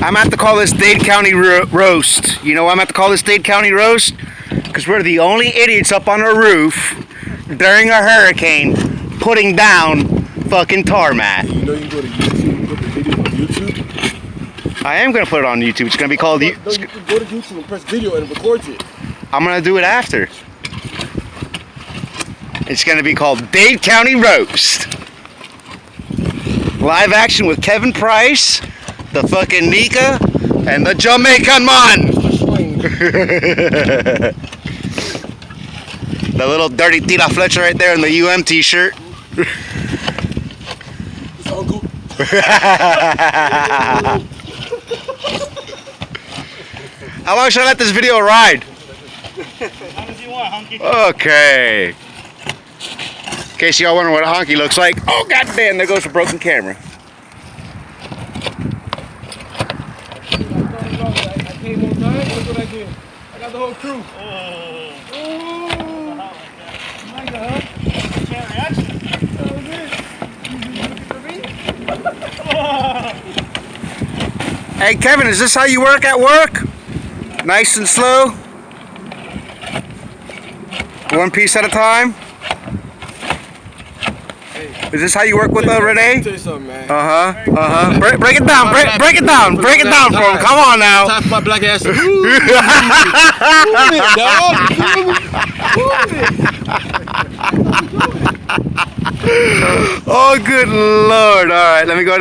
I'm going to have to call this Dade County roast. You know why I'm going to have to call this Dade County roast? Because we're the only idiots up on a roof during a hurricane putting down fucking tarmac. You know you can go to YouTube and put the video on YouTube? I am going to put it on YouTube. It's going to be called... No, you can go to YouTube and press video and record it. I'm going to do it after. It's going to be called Dade County Roast. Live action with Kevin Price, the fucking Nika, and the Jamaican man. The little dirty Tita Fletcher right there in the UM t-shirt. It's Uncle. How long should I let this video ride? How does you want, Hunky? Okay. In case y'all wonder what a honky looks like. Oh goddamn! There goes a broken camera. I came on time. Look what I did. I got the whole crew. Like that, huh? Chain reaction. That was it. You looking for me? Hey Kevin, is this how you work at work? Nice and slow? One piece at a time? Is this how you work with Renee? I'll tell you something, man. Break it down, break it down for him. Come on now. Time for my black ass. Move it, dog. Oh, good Lord. All right, let me go.